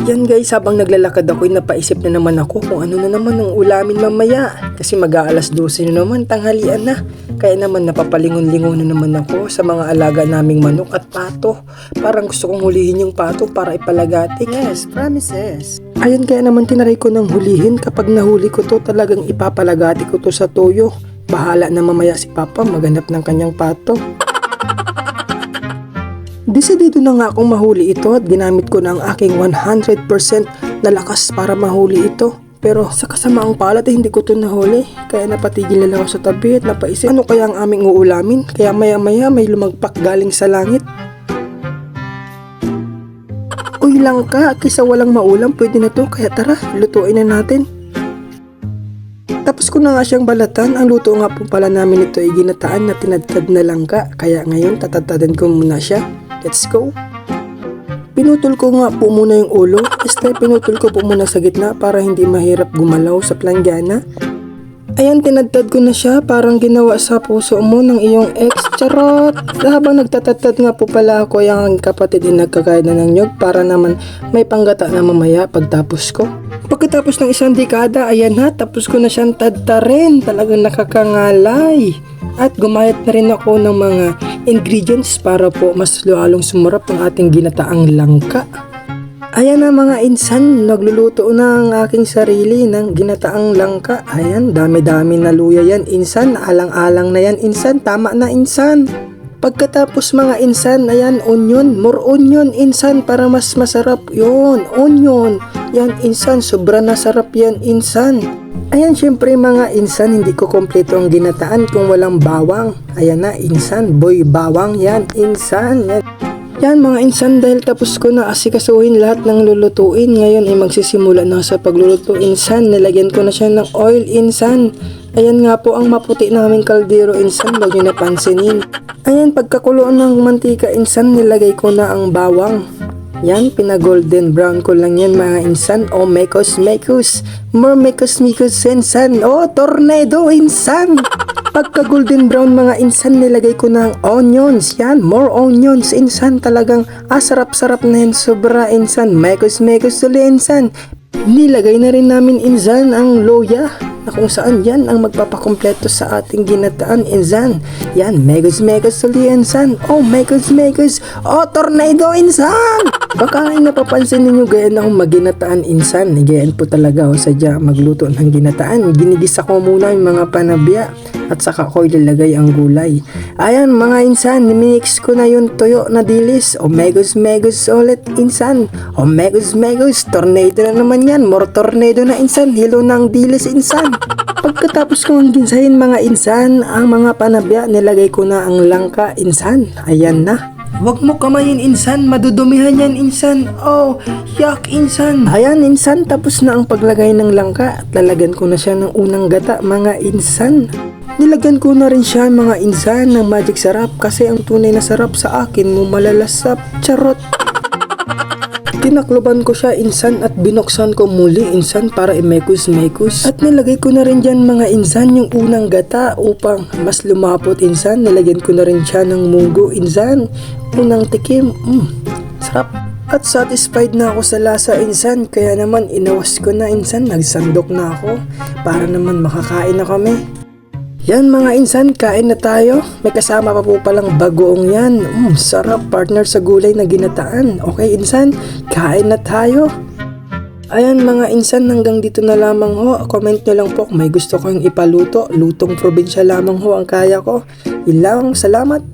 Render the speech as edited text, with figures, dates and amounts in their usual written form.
Yan guys, habang naglalakad ako, napaisip na naman ako kung ano na naman ang ulamin mamaya. Kasi mag-aalas 12 na naman, tanghalian na. Kaya naman napapalingon-lingon na naman ako sa mga alaga naming manok at pato. Parang gusto kong hulihin yung pato para ipalagati. Yes, promises. Ayan, kaya naman tinaray ko ng hulihin. Kapag nahuli ko to, talagang ipapalagati ko to sa toyo. Bahala na mamaya si Papa maghanap ng kanyang pato. Desidido na nga akong mahuli ito at ginamit ko na ang aking 100% na lakas para mahuli ito. Pero sa kasamaang palad hindi ko ito nahuli. Kaya napatigil na lang ako sa tabi at napaisip ano kaya ang aming uulamin. Kaya maya maya may lumagpak galing sa langit. Uy langka, kaysa walang maulam pwede na to. Kaya tara, lutuin na natin. Tapos ko na nga siyang balatan. Ang luto nga po pala namin ito ay ginataan na tinadtad na langka. Kaya ngayon tatatadan ko muna siya. Let's go! Pinutol ko nga po muna yung ulo. Pinutol ko po muna sa gitna para hindi mahirap gumalaw sa planggana. Ayan, tinadtad ko na siya. Parang ginawa sa puso mo ng iyong ex. Charot! Habang nagtatatad nga po pala ako, yung kapatid din nagkakain na ng nyog para naman may panggata na mamaya pagtapos ko. Pagkatapos ng isang dekada, ayan na, tapos ko na siyang tadtarin. Talagang nakakangalay. At gumayat na rin ako ng mga ingredients para po mas lalong sumarap ang ating ginataang langka. Ayan na mga insan, nagluluto na ang aking sarili ng ginataang langka. Ayan, dami-dami na luya yan insan, alang-alang na yan insan, tama na insan. Pagkatapos mga insan, ayan, onion, more onion insan para mas masarap yun, onion. Yan insan, sobra na sarap yan insan. Ayan, syempre mga insan, hindi ko kompleto ang ginataan kung walang bawang. Ayan na insan, boy bawang yan insan. Yan mga insan, dahil tapos ko na asikasuhin lahat ng lulutuin. Ngayon ay magsisimula na sa pagluluto insan. Nilagyan ko na siya ng oil insan. Ayan nga po ang maputi naming kaldero insan, huwag nyo napansinin. Ayan, pagkakuloan ng mantika insan, nilagay ko na ang bawang. Yan, pinagolden brown ko lang yan mga insan. Oh, mekos, more mekos insan. Oh, tornado insan. Pagka golden brown mga insan, nilagay ko ng onions. Yan, more onions insan. Talagang sarap-sarap na yan, sobra insan. Mekos ulit insan. Nilagay na rin namin insan ang loya na kung saan yan ang magpapakompleto sa ating ginataan insan. Yan, mekos ulit insan. Oh, mekos. Oh, tornado insan. Baka ay napapansin ninyo gaya na akong maginataan insan. Gayaan po talaga ako sadya magluto ng ginataan. Ginigisa ko muna yung mga panabya at saka ko ilalagay ang gulay. Ayan mga insan, nimix ko na yung toyo na dilis. O megos ulit insan. O megos, tornado na naman yan. More tornado na insan, hilo ng dilis insan. Pagkatapos kong ginsahin mga insan, ang mga panabya, nilagay ko na ang langka insan. Ayan na. Huwag mo kamayin insan, madudumihan yan insan. Oh, yak insan. Ayan insan, tapos na ang paglagay ng langka at lalagyan ko na siya ng unang gata mga insan. Nilagyan ko na rin siya mga insan ng magic sarap kasi ang tunay na sarap sa akin mo malalasap. Charot! Tinakloban ko siya insan at binuksan ko muli insan para i-mekos. At nilagay ko na rin dyan mga insan yung unang gata upang mas lumapot insan. Nilagyan ko na rin siya ng munggo insan. Unang tikim, sarap. At satisfied na ako sa lasa insan, kaya naman inawas ko na insan, nagsandok na ako para naman makakain na kami. Yan mga insan, kain na tayo. May kasama pa po palang bagoong yan. Sarap partner sa gulay na ginataan. Okay insan, kain na tayo. Ayan mga insan, hanggang dito na lamang ho. Comment nyo lang po kung may gusto kong ipaluto. Lutong probinsya lamang ho ang kaya ko. Ilang salamat.